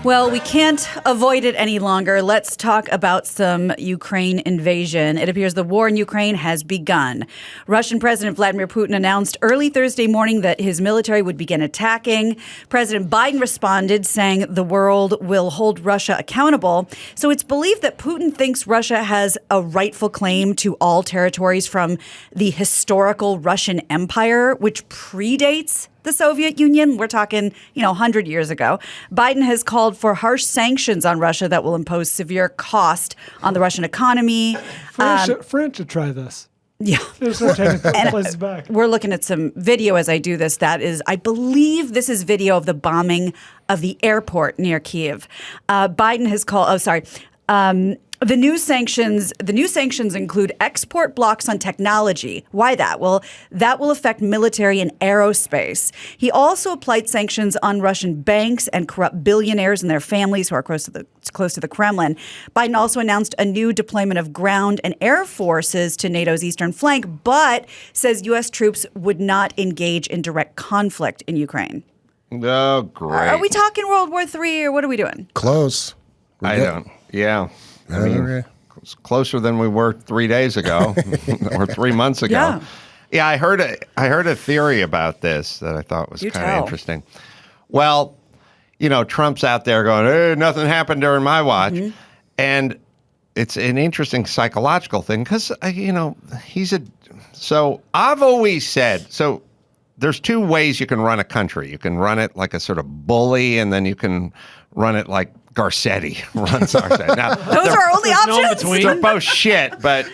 Well, we can't avoid it any longer. Let's talk about some Ukraine invasion. It appears the war in Ukraine has begun. Russian President Vladimir Putin announced early Thursday morning that his military would begin attacking. President Biden responded, saying the world will hold Russia accountable. So it's believed that Putin thinks Russia has a rightful claim to all territories from the historical Russian Empire, which predates the Soviet Union. We're talking, 100 years ago. Biden has called for harsh sanctions on Russia that will impose severe cost on the Russian economy. France should try this. Yeah. Places back. We're looking at some video as I do this. That is, I believe this is video of the bombing of the airport near Kyiv. Biden has called, The new sanctions include export blocks on technology. Why that? Well, that will affect military and aerospace. He also applied sanctions on Russian banks and corrupt billionaires and their families who are close to the Kremlin. Biden also announced a new deployment of ground and air forces to NATO's eastern flank, but says U.S. troops would not engage in direct conflict in Ukraine. Oh, great. Are we talking World War III or what are we doing? Close. Yeah. I mean, it's closer than we were 3 days ago or 3 months ago. Yeah, I heard a theory about this that I thought was kind of interesting. Well, Trump's out there going, hey, nothing happened during my watch. Mm-hmm. And it's an interesting psychological thing because, so I've always said, so there's two ways you can run a country. You can run it like a sort of bully, and then you can run it like Garcetti runs our side. Now, those are our only options. They're both shit, but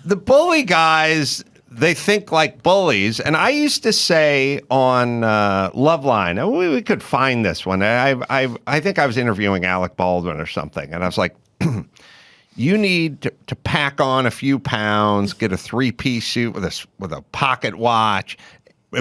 the bully guys, they think like bullies. And I used to say on Loveline, we could find this one. I think I was interviewing Alec Baldwin or something, and I was like, you need to pack on a few pounds, get a 3-piece suit with a pocket watch,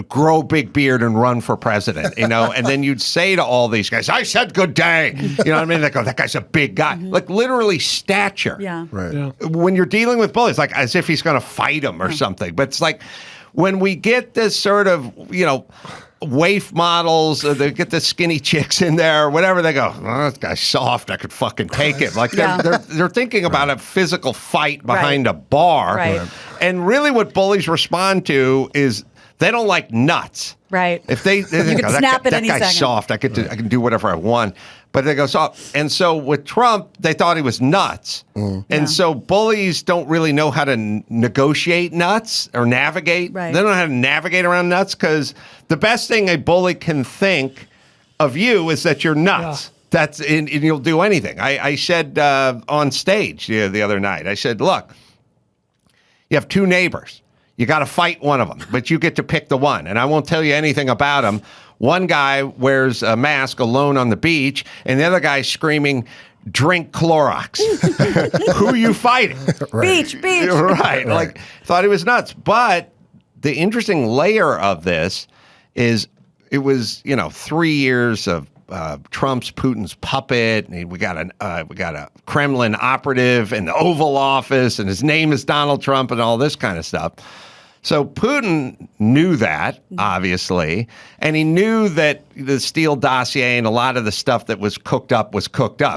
grow a big beard and run for president, and then you'd say to all these guys, I said good day. You know what I mean? They go, that guy's a big guy. Mm-hmm. Like literally stature. Yeah. Right. Yeah. When you're dealing with bullies, like as if he's going to fight him or something. But it's like when we get this sort of, waif models, they get the skinny chicks in there or whatever, they go, oh, this guy's soft. I could fucking take him. Like they're thinking about a physical fight behind a bar. Right. And really what bullies respond to is they don't like nuts. Right. If they you can snap at any second. That guy's soft. I can do whatever I want. But they go soft. And so with Trump, they thought he was nuts. Mm. And so bullies don't really know how to negotiate nuts or navigate. Right. They don't know how to navigate around nuts because the best thing a bully can think of you is that you're nuts. Yeah. And you'll do anything. I said on stage the other night, I said, look, you have two neighbors. You got to fight one of them, but you get to pick the one. And I won't tell you anything about him. One guy wears a mask alone on the beach, and the other guy's screaming, drink Clorox. Who are you fighting? Right. Beach. Right. Like, thought he was nuts. But the interesting layer of this is it was, 3 years of Trump's Putin's puppet. And we got a Kremlin operative in the Oval Office, and his name is Donald Trump, and all this kind of stuff. So Putin knew that, obviously, and he knew that the Steele dossier and a lot of the stuff that was cooked up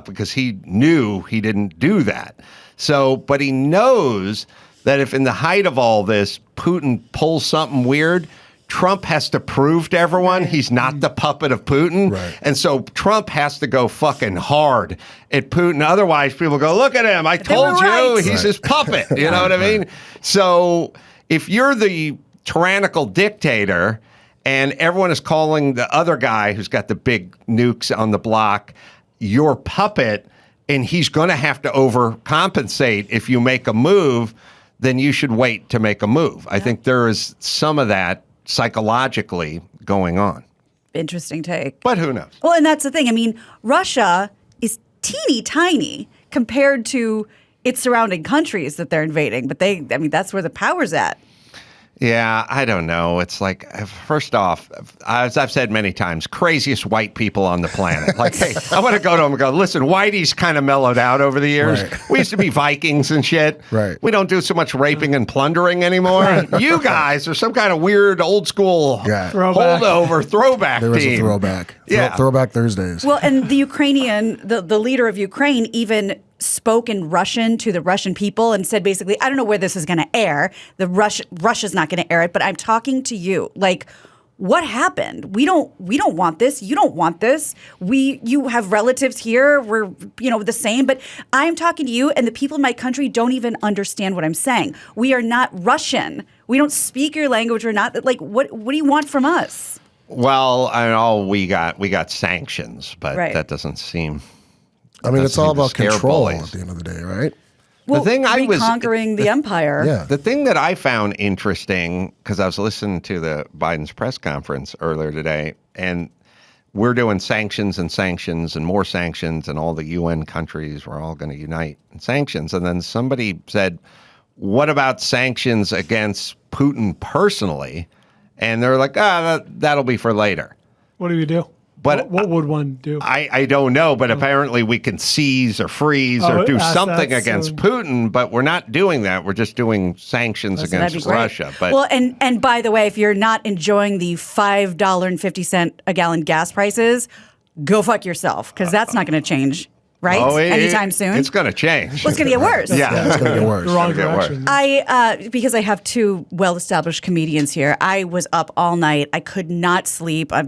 because he knew he didn't do that. So, but he knows that if in the height of all this, Putin pulls something weird, Trump has to prove to everyone he's not the puppet of Putin. Right. And so Trump has to go fucking hard at Putin. Otherwise, people go, look at him. I told you he's his puppet. You know what I mean? So if you're the tyrannical dictator and everyone is calling the other guy who's got the big nukes on the block your puppet, and he's going to have to overcompensate if you make a move, then you should wait to make a move. Yeah. I think there is some of that psychologically going on. Interesting take. But who knows? Well, and that's the thing. I mean, Russia is teeny tiny compared to its surrounding countries that they're invading. But that's where the power's at. Yeah, I don't know. It's like, first off, as I've said many times, craziest white people on the planet. Like, hey, I want to go to them and go, listen, Whitey's kind of mellowed out over the years. Right. We used to be Vikings and shit. Right. We don't do so much raping and plundering anymore. Right. You guys are some kind of weird old school Throwback. holdover throwback There was team. a throwback. Yeah. Throwback Thursdays. Well, and the Ukrainian, the leader of Ukraine even spoke in Russian to the Russian people and said basically, I don't know where this is going to air. Russia's not going to air it, but I'm talking to you. Like, what happened? We don't want this. You don't want this. You have relatives here. We're, the same, but I'm talking to you, and the people in my country don't even understand what I'm saying. We are not Russian. We don't speak your language. We're not like, what do you want from us? Well, I know we got sanctions, but that doesn't seem. I mean, it's all about control bullies. at the end of the day, right? Well, the thing reconquering the empire. Yeah. The thing that I found interesting, because I was listening to the Biden's press conference earlier today, and we're doing sanctions and more sanctions, and all the UN countries were all going to unite in sanctions. And then somebody said, what about sanctions against Putin personally? And they're like, that'll be for later. What do you do? But what would one do? I don't know, but apparently we can seize or freeze or do something against Putin, but we're not doing that. We're just doing sanctions against Russia. But well, and by the way, if you're not enjoying the $5.50 a gallon gas prices, go fuck yourself, because that's not going to change. Right? Anytime soon? It's going to change. Well, it's going to get worse. Yeah, it's going to get worse. The wrong direction. Because I have two well-established comedians here, I was up all night. I could not sleep. I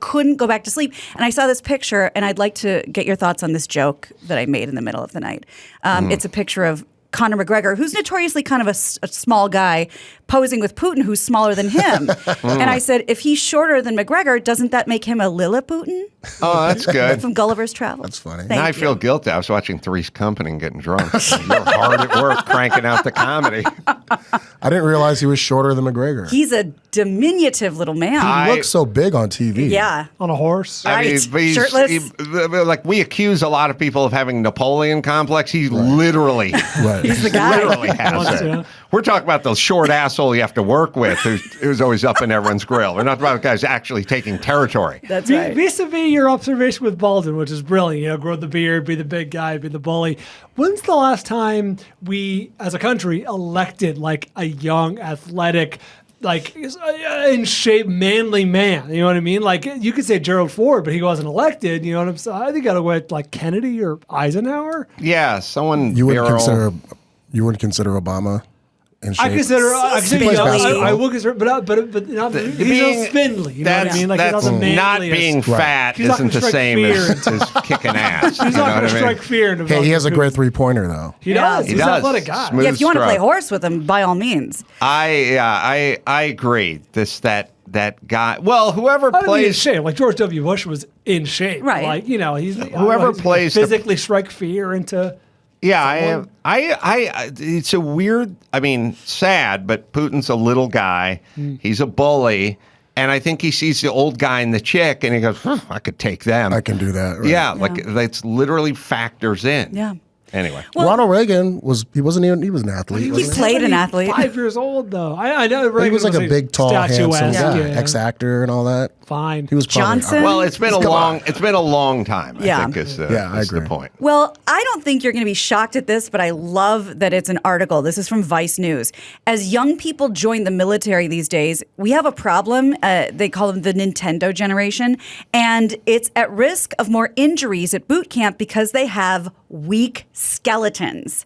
couldn't go back to sleep. And I saw this picture, and I'd like to get your thoughts on this joke that I made in the middle of the night. It's a picture of Conor McGregor, who's notoriously kind of a small guy, posing with Putin, who's smaller than him. And I said, if he's shorter than McGregor, doesn't that make him a Lilliputian? Oh, that's good. From Gulliver's Travels. That's funny. Now I feel guilty. I was watching Three's Company and getting drunk. You're hard at work cranking out the comedy. I didn't realize he was shorter than McGregor. He's a diminutive little man. He looks so big on TV. Yeah. On a horse. Right. Shirtless. Like, we accuse a lot of people of having Napoleon complex. He literally, He's the guy. literally has it. We're talking about the short asshole you have to work with who's always up in everyone's grill. We're not about guys actually taking territory. That's right. Vis-a-vis your observation with Baldwin, which is brilliant, grow the beard, be the big guy, be the bully. When's the last time we, as a country, elected like a young, athletic, like in shape, manly man? You know what I mean? Like, you could say Gerald Ford, but he wasn't elected. You know what I'm saying? I think you got to go with like Kennedy or Eisenhower. Yeah, someone. You wouldn't consider Obama in shape? I will consider, but not, he's being- not spindly. You know what I mean? Like, that's he's not the not manliest. being fat He's not isn't gonna the strike same fear as kicking ass. He's You know not what going to I mean? strike fear into Hey, he has a Putin. great three-pointer, though. He does. He He's an does. athletic guy. Smooth Yeah, if you want to play stroke. horse with him, by all means. I agree. That guy. Well, whoever I mean, in plays. shape. Like George W. Bush was in shape. Right. Like, he's Whoever he's plays the- physically strike fear into. Yeah, I am. It's a weird. I mean, sad, but Putin's a little guy. He's a bully, and I think he sees the old guy and the chick, and he goes, "I could take them. I can do that. Right? Yeah, like it's literally factors in. Yeah. Anyway, Ronald Reagan was an athlete. He wasn't played an athlete. 5 years old though. I know Reagan He was like a big, tall, handsome statuesque, guy, ex-actor and all that. Fine. He was probably, Johnson? well, it's been a long time. Yeah. I think is I is the agree. point. Well, I don't think you're going to be shocked at this, but I love that it's an article. This is from Vice News. As young people join the military these days, we have a problem. They call them the Nintendo generation, and it's at risk of more injuries at boot camp because they have weak skeletons.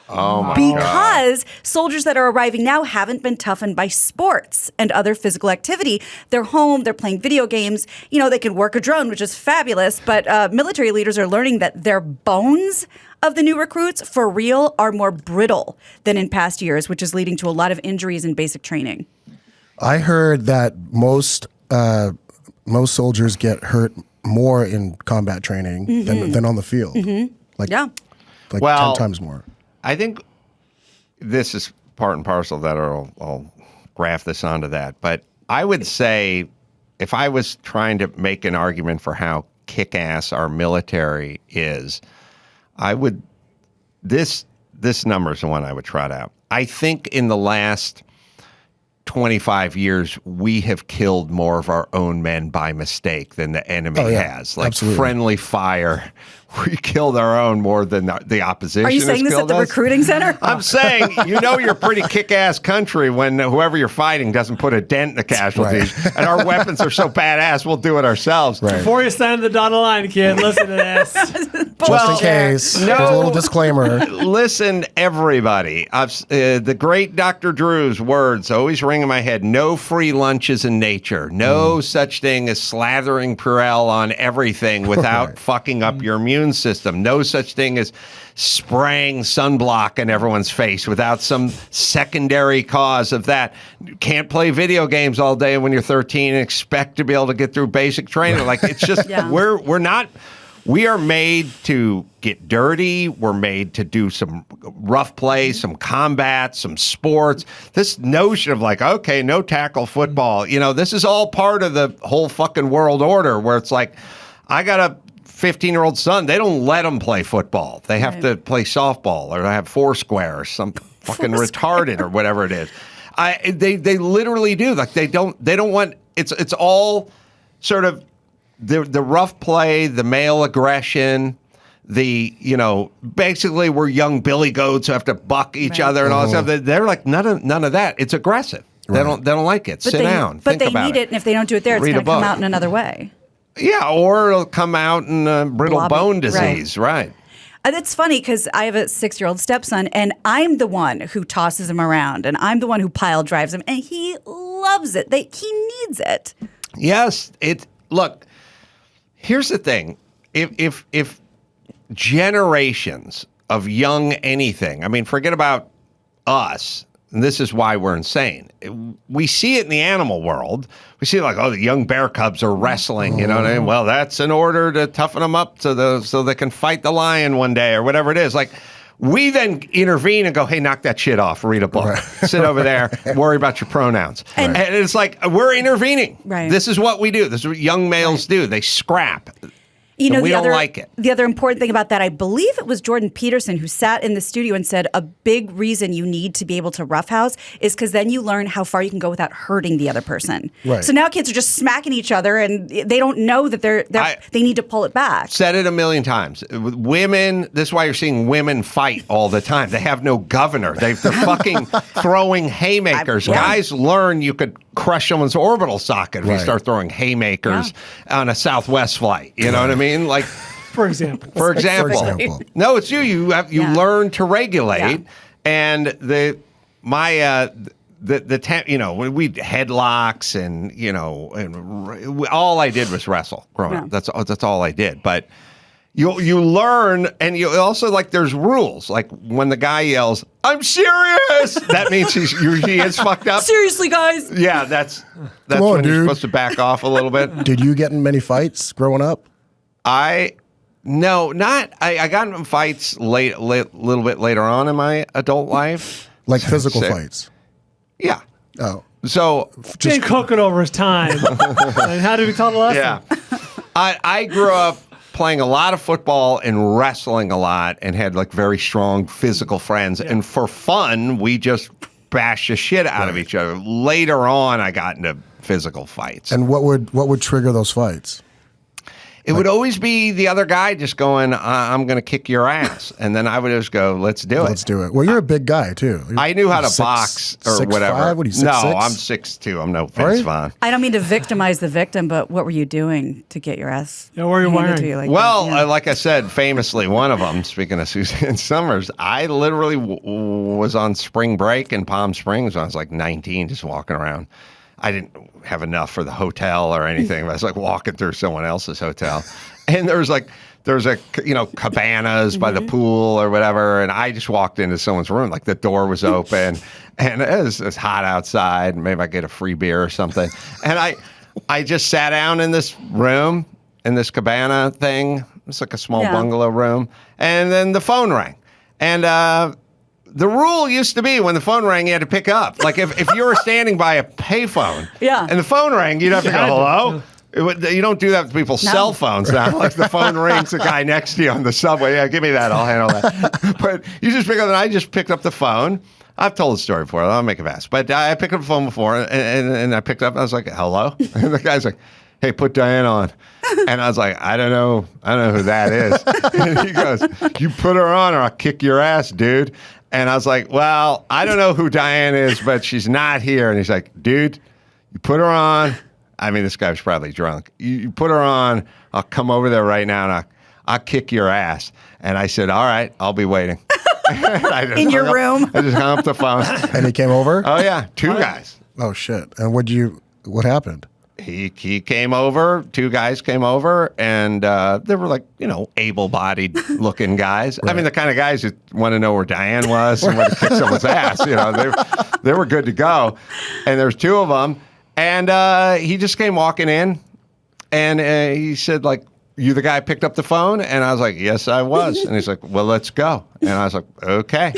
Oh my God. Because soldiers that are arriving now haven't been toughened by sports and other physical activity. They're home, they're playing video games. They can work a drone, which is fabulous. But military leaders are learning that their bones of the new recruits, for real, are more brittle than in past years, which is leading to a lot of injuries in basic training. I heard that most soldiers get hurt more in combat training than on the field. Like 10 times more. I think this is part and parcel that I'll graft this onto that. But I would say if I was trying to make an argument for how kick-ass our military is, this number is the one I would trot out. I think in the last 25 years, we have killed more of our own men by mistake than the enemy has. Like absolutely. friendly fire. We killed our own more than the opposition. Are you saying this at the recruiting center? I'm saying, you're a pretty kick-ass country when whoever you're fighting doesn't put a dent in the casualties. Right. And our weapons are so badass, we'll do it ourselves. Right. Before you stand the dotted line, kid, listen to this. Just in case. There's a little disclaimer. Listen, everybody. The great Dr. Drew's words always ring in my head. No free lunches in nature. No such thing as slathering Purell on everything without fucking up your immune system. No such thing as spraying sunblock in everyone's face without some secondary cause of that. You can't play video games all day when you're 13 and expect to be able to get through basic training. Like, it's just, we are made to get dirty. We're made to do some rough play, some combat, some sports. This notion of like, okay, no tackle football, this is all part of the whole fucking world order where it's like, I got a 15-year-old son, they don't let them play football. They have to play softball or have Foursquare or some fucking retarded or whatever it is. They literally do. Like they don't want it's all sort of the rough play, the male aggression, basically we're young billy goats who have to buck each other and all that stuff. They're like none of that. It's aggressive. Right. They don't like it. Sit down. But they need it, and if they don't do it there, it's going to come out in another way. Yeah, or it'll come out in brittle bone disease, right? It's funny because I have a 6-year-old stepson, and I'm the one who tosses him around, and I'm the one who pile drives him, and he loves it. He needs it. Yes, look. Here's the thing: if generations of young anything, I mean, forget about us. And this is why we're insane. We see it in the animal world. We see like, the young bear cubs are wrestling, you know what I mean? Well, that's in order to toughen them up so they can fight the lion one day or whatever it is. Like, we then intervene and go, hey, knock that shit off, read a book, sit over there, worry about your pronouns. And it's like, we're intervening. Right. This is what we do. This is what young males do. They scrap. We don't like it. The other important thing about that, I believe it was Jordan Peterson who sat in the studio and said a big reason you need to be able to roughhouse is because then you learn how far you can go without hurting the other person. Right. So now kids are just smacking each other and they don't know that they need to pull it back. Said it a million times. Women, this is why you're seeing women fight all the time. They have no governor. They're fucking throwing haymakers. Guys learn you could crush someone's orbital socket if you start throwing haymakers on a Southwest flight. You know what I mean? Like, for example. No, it's you. You learn to regulate, and when we headlocks and all I did was wrestle growing up. That's all I did. But you learn, and you also like there's rules. Like when the guy yells, "I'm serious," that means he is fucked up. Seriously, guys. Yeah, that's when you're supposed to back off a little bit. Did you get in many fights growing up? I got in fights little bit later on in my adult life. Like physical fights? Yeah. Oh. So just cooking over his time. And how did we taught a lesson? Yeah. I grew up playing a lot of football and wrestling a lot and had like very strong physical friends. Yeah. And for fun, we just bashed the shit out of each other. Later on, I got into physical fights. And what would trigger those fights? It would always be the other guy just going, I'm going to kick your ass. And then I would just go, let's do it. Let's do it. Well, you're a big guy, too. I knew how to box or whatever. 6'5"? What are you, 6'6"? No, I'm 6'2". I'm no Vince Vaughn. I don't mean to victimize the victim, but what were you doing to get your ass? Yeah, what were you wearing? Like I said, famously, one of them, speaking of Suzanne Summers, I literally was on spring break in Palm Springs when I was like 19, just walking around. I didn't have enough for the hotel or anything. I was like walking through someone else's hotel, and there's cabanas by the pool or whatever, and I just walked into someone's room, like the door was open, and it was hot outside. Maybe I get a free beer or something, and I just sat down in this room in this cabana thing. It's like a small bungalow room, and then the phone rang, and the rule used to be when the phone rang, you had to pick up. Like if you were standing by a payphone and the phone rang, you'd have to go, hello? You don't do that with people's cell phones now. Like the phone rings, the guy next to you on the subway. Yeah, give me that. I'll handle that. But you just pick up, and I just picked up the phone. I've told the story before. I'll make it fast. But I picked up the phone before, and I picked up, and I was like, hello? And the guy's like, hey, put Diane on. And I was like, I don't know who that is. And he goes, you put her on or I'll kick your ass, dude. And I was like, well, I don't know who Diane is, but she's not here. And he's like, dude, you put her on. I mean, this guy was probably drunk. You put her on. I'll come over there right now and I'll kick your ass. And I said, all right, I'll be waiting. In your room. I just hung up the phone. And he came over? Oh, yeah. Two guys. Oh, shit. And what happened? He came over, two guys came over, and they were like, able-bodied looking guys. Right. I mean, the kind of guys that want to know where Diane was and want to kick someone's ass. They were good to go. And there's two of them. And he just came walking in, and he said, like, you the guy who picked up the phone? And I was like, yes, I was. And he's like, well, let's go. And I was like, okay.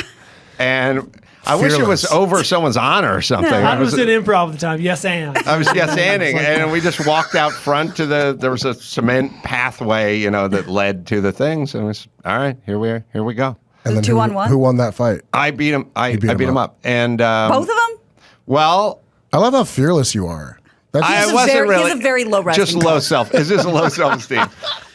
And I wish it was over someone's honor or something. I was in improv at the time. Yes, and. I was yes-anding. And we just walked out front to there was a cement pathway, that led to the things. And it was, all right, here we go. And then 2-on-1? Who won that fight? I beat him. I beat him up. And both of them? Well, I love how fearless you are. I wasn't really. He has a very low resting just low self. It's just low self-esteem.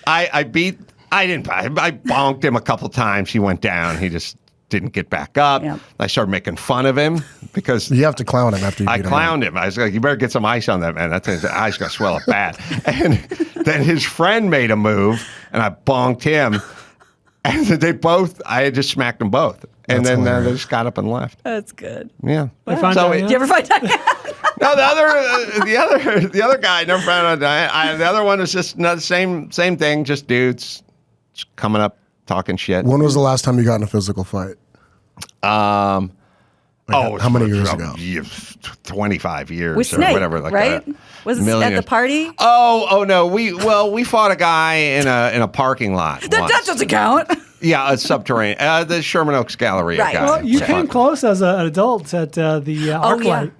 I bonked him a couple times. He went down. He just didn't get back up. Yep. I started making fun of him because you have to clown him after you beat him. I clowned him. I was like, you better get some ice on that, man. That thing's eyes gonna swell up bad. And then his friend made a move, and I bonked him. And I had just smacked them both. And then they just got up and left. That's good. Yeah. Did you ever find Diane? No, the other guy never found out Diane. The other one was just the same thing, just dudes just coming up talking shit. When was the last time you got in a physical fight? How many years ago? 25 years with or Snake, whatever. Like right? Was it at the party? Oh no. We fought a guy in a parking lot. That doesn't count. Yeah, it's subterranean. The Sherman Oaks Galleria right. guy. Well, you came close as an adult at the ArcLight. Yeah.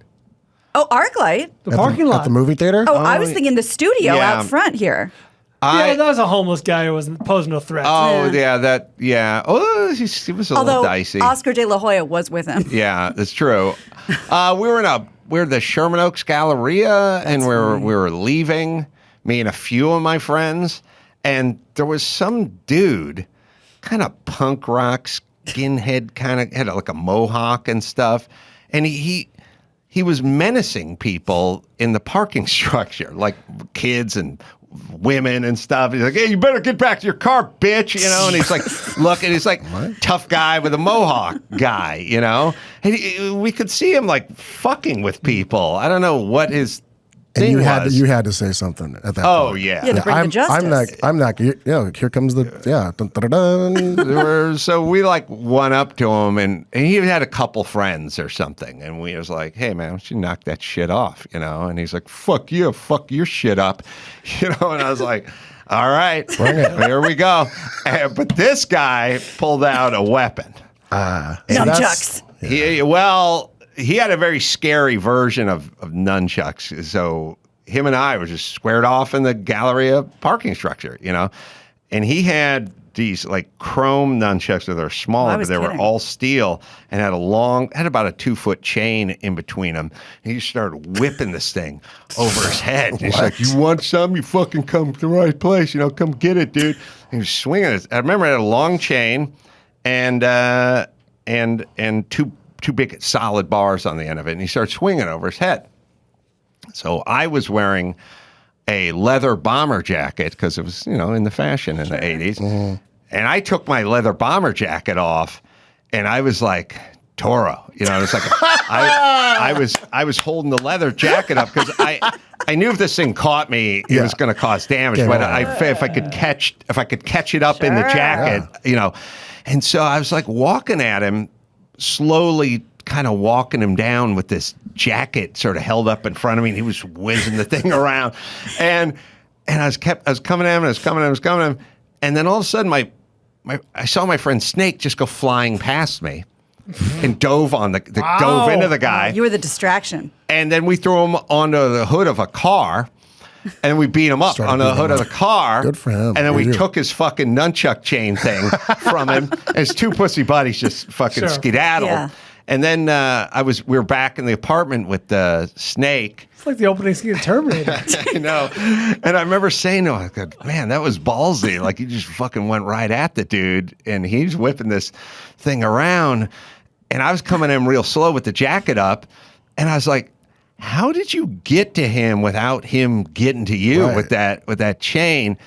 Oh, ArcLight? The parking lot. At the movie theater? Oh, I was thinking the studio out front here. That was a homeless guy who wasn't posing no threat. Oh, yeah. Oh, he was a little dicey. Oscar De La Hoya was with him. Yeah, that's true. We were at the Sherman Oaks Galleria, and we were leaving, me and a few of my friends, and there was some dude, kind of punk rock, skinhead, kind of had like a mohawk and stuff, and he was menacing people in the parking structure, like kids and women and stuff. He's like, hey, you better get back to your car, bitch, And he's like, look, and he's like, tough guy with a mohawk guy, And we could see him like fucking with people. I don't know what his thing was. You had to say something at that point. Oh, yeah. Yeah, to bring the justice. I'm not, here comes the, Dun, dun, dun, dun. So we like went up to him, and he had a couple friends or something, and we was like, hey, man, why don't you knock that shit off, And he's like, fuck you, fuck your shit up, And I was like, all right, here we go. But this guy pulled out a weapon. Nunchucks. He had a very scary version of nunchucks. So him and I were just squared off in the Galleria parking structure, And he had these like chrome nunchucks that are smaller, but they were all steel and had about a 2-foot chain in between them. And he started whipping this thing over his head. He's like, you want some? You fucking come to the right place. Come get it, dude. And he was swinging it. I remember it had a long chain and two big solid bars on the end of it, and he started swinging over his head. So I was wearing a leather bomber jacket because it was, in the fashion in the 80s. Mm-hmm. And I took my leather bomber jacket off, and I was like Toro. It was like I was holding the leather jacket up because I knew if this thing caught me, it was going to cause damage. But if I could catch it up in the jacket, And so I was like walking at him, slowly kind of walking him down with this jacket sort of held up in front of me, and he was whizzing the thing around. And I was coming at him, and then all of a sudden I saw my friend Snake just go flying past me and dove into the guy. You were the distraction. And then we threw him onto the hood of a car. And we beat him up on the hood of the car. Good for him. And then we took his fucking nunchuck chain thing from him. And his two pussy buddies just fucking skedaddled. Yeah. And then we were back in the apartment with the Snake. It's like the opening scene of Terminator. I know. And I remember saying to him, man, that was ballsy. Like, you just fucking went right at the dude. And he's whipping this thing around. And I was coming in real slow with the jacket up. And I was like, how did you get to him without him getting to you with that chain?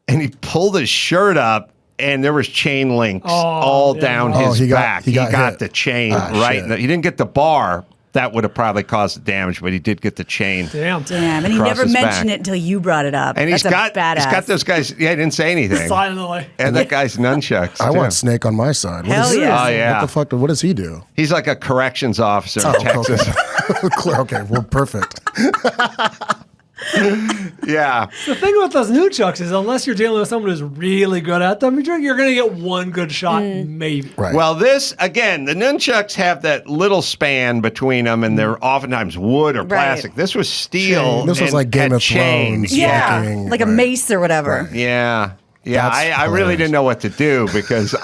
And he pulled his shirt up. And there was chain links all down his back. He got the chain right. He didn't get the bar. That would have probably caused the damage, but he did get the chain. Damn. And he never mentioned it until you brought it up. And he's got those guys. Yeah, he didn't say anything. Silently. And that guy's nunchucks. I want Snake on my side. Hell yeah. Oh, yeah. What the fuck? What does he do? He's like a corrections officer in Texas. Okay, well, perfect. Yeah. The thing with those nunchucks is unless you're dealing with someone who's really good at them, you're going to get one good shot, maybe. Right. Well, this, again, the nunchucks have that little span between them, and they're oftentimes wood or plastic. This was steel. This was like Game of chain. Thrones. Yeah, fucking, like a mace or whatever. Right. Yeah. Yeah, I really didn't know what to do because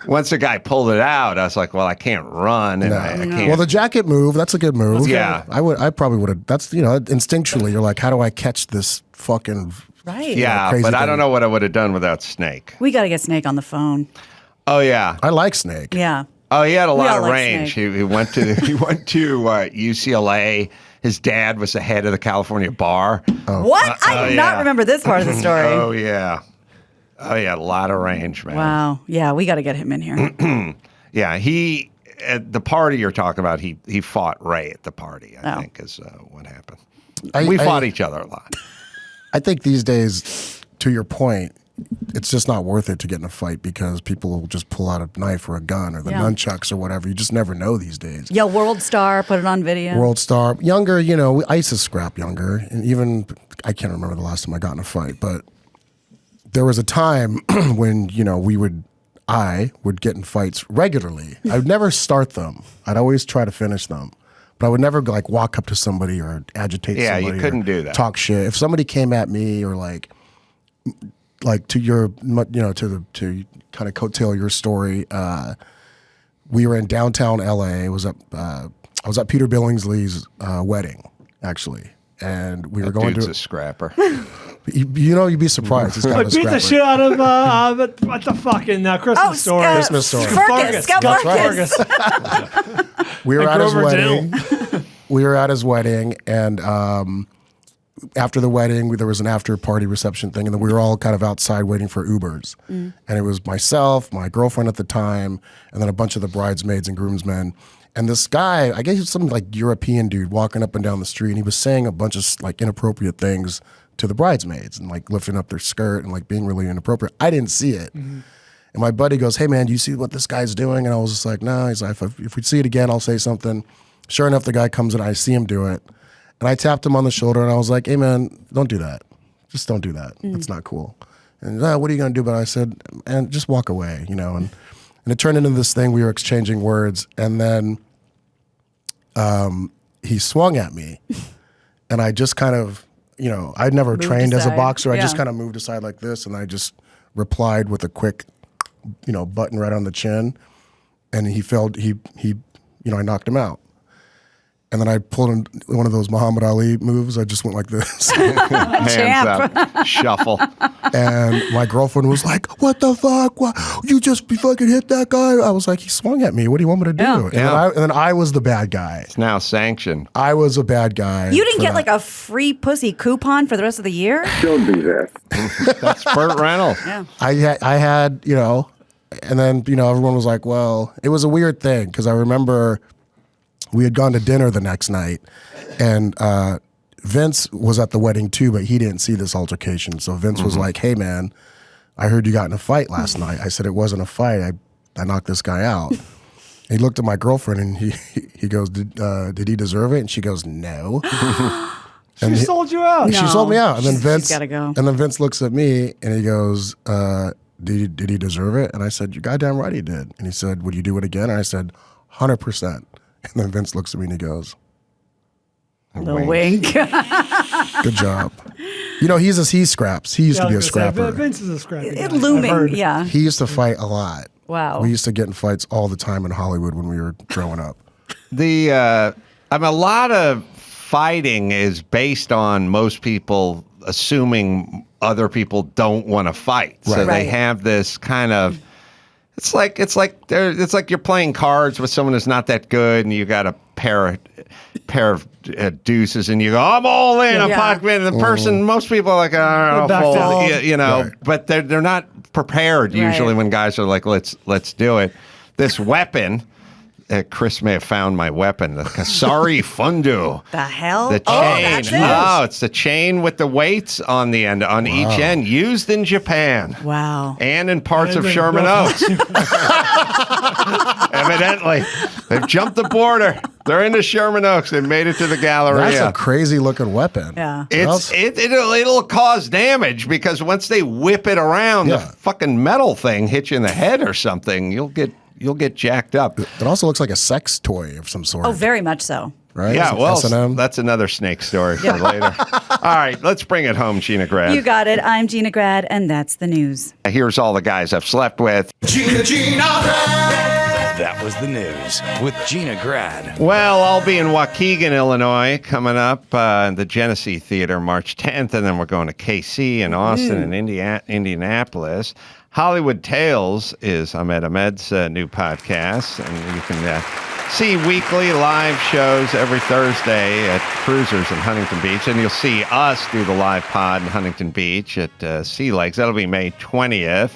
once the guy pulled it out, I was like, well, I can't run. And I can't. Well, the jacket move, that's a good move. Yeah. I probably would have, that's, instinctually, you're like, how do I catch this fucking... Right. Yeah, crazy but I thing. don't know what I would have done without Snake. We got to get Snake on the phone. Oh, yeah. I like Snake. Yeah. Oh, he had a lot all of like range. Snake. He went to UCLA. His dad was the head of the California bar. What? I do not remember this part of the story. Oh, yeah. Oh, yeah, a lot of range, man. Wow. Yeah, we got to get him in here. Yeah, he at the party you're talking about, he fought Ray at the party, I think is what happened. We fought each other a lot. I think these days, to your point, it's just not worth it to get in a fight because people will just pull out a knife or a gun or the nunchucks or whatever. You just never know these days. Yeah, World Star, put it on video. World Star. Younger, I used to scrap younger. And even, I can't remember the last time I got in a fight, but there was a time when, I would get in fights regularly. I would never start them. I'd always try to finish them. But I would never like walk up to somebody or agitate somebody. Yeah, you couldn't do that. Talk shit. If somebody came at me or like to your, to kind of coattail your story, we were in downtown LA. I was at Peter Billingsley's wedding, actually. And we were going dude's to a scrapper. You'd be surprised. He's kind I of a beat the scrapper. shit out of what the fucking Christmas story. Christmas story. Fergus. We were at his Grover wedding. We were at his wedding, and after the wedding, there was an after party reception thing, and then we were all kind of outside waiting for Ubers. And it was myself, my girlfriend at the time, and then a bunch of the bridesmaids and groomsmen. And this guy, I guess he was some like European dude walking up and down the street, and he was saying a bunch of like inappropriate things to the bridesmaids and like lifting up their skirt and like being really inappropriate. I didn't see it. And my buddy goes, "Hey man, do you see what this guy's doing?" And I was just like, "No." He's like, if we see it again, I'll say something. Sure enough, the guy comes in, I see him do it. And I tapped him on the shoulder and I was like, "Hey man, don't do that. Just don't do that. That's not cool." And what are you going to do? But I said, "And just walk away," And it turned into this thing. We were exchanging words. And then he swung at me. And I just kind of, I'd never Moved trained as a aside. boxer. I just Yeah. kind of moved aside like this. And I just replied with a quick, button right on the chin. And he felt, I knocked him out. And then I pulled in one of those Muhammad Ali moves. I just went like this. Hands up, shuffle. And my girlfriend was like, "What the fuck? What? You just fucking hit that guy?" I was like, "He swung at me. What do you want me to do?" Yeah. And then I was the bad guy. It's now sanctioned. I was a bad guy. You didn't for get that. like a free pussy coupon for the rest of the year? Don't do that. That's Burt Reynolds. Yeah. I had, and then, everyone was like, well, it was a weird thing because I remember we had gone to dinner the next night and Vince was at the wedding too, but he didn't see this altercation. So Vince was like, "Hey man, I heard you got in a fight last night." I said, "It wasn't a fight. I knocked this guy out." He looked at my girlfriend and he goes, did he deserve it? And she goes, "No." She sold you out. No. She sold me out. And then She's Vince gotta go. And then Vince looks at me and he goes, did he deserve it? And I said, "You're goddamn right he did." And he said, "Would you do it again?" And I said, 100%. And then Vince looks at me and he goes, The wink. "Good job." He scraps. He used to be a scrapper. Vince is a scrapper. It guy. looming. I've heard. Yeah. He used to fight a lot. Wow. We used to get in fights all the time in Hollywood when we were growing up. A lot of fighting is based on most people assuming other people don't want to fight. So they Right. have this kind of. It's like you're playing cards with someone who's not that good, and you got a pair of deuces, and you go, "I'm all in, I'm Yeah. pocket." And the person, most people are like, "Oh, Back fold," down. you know, Right. but they're not prepared usually Right. when guys are like, "Let's do it." This weapon. Chris may have found my weapon, the Kasari Fundu. The hell? The Oh, chain. that's it. Oh, it's the chain with the weights on the end, on each end, used in Japan. Wow. And in parts of And Sherman then- Oaks. Evidently. They've jumped the border. They're into Sherman Oaks. They made it to the That's Galleria. a crazy looking weapon. Yeah. It'll cause damage because once they whip it around, the Yeah. fucking metal thing hits you in the head or something. You'll get jacked up. It also looks like a sex toy of some sort. Oh, very much so. right? Yeah, Is it well, S&M? that's another snake story for later. All right, let's bring it home, Gina Grad. You got it. I'm Gina Grad, and that's the news. Here's all the guys I've slept with. That was the news with Gina Grad. Well, I'll be in Waukegan, Illinois, coming up in the Genesee Theater March 10th, and then we're going to KC and Austin and Indianapolis. Hollywood Tales is Ahmed Ahmed's new podcast, and you can see weekly live shows every Thursday at Cruisers in Huntington Beach, and you'll see us do the live pod in Huntington Beach at Sea Lakes. That'll be May 20th.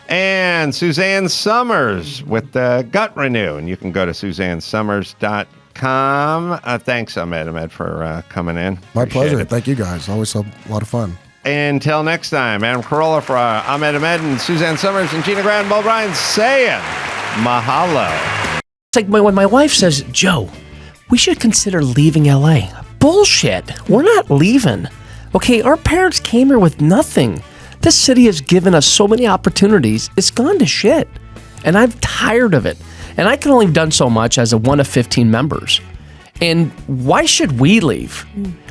And Suzanne Summers with Gut Renew, and you can go to suzannesummers.com. Thanks, Ahmed, for coming in. My Appreciate pleasure. it. Thank you guys. Always a lot of fun. Until next time, Adam Carolla for Ahmed Ahmed and Suzanne Summers and Gina Grad and Bob Ryan saying mahalo. It's like when my wife says, Joe, we should consider leaving LA. Bullshit. We're not leaving. Okay, our parents came here with nothing. This city has given us so many opportunities, it's gone to shit. And I'm tired of it. And I can only have done so much as a one of 15 members. And why should we leave?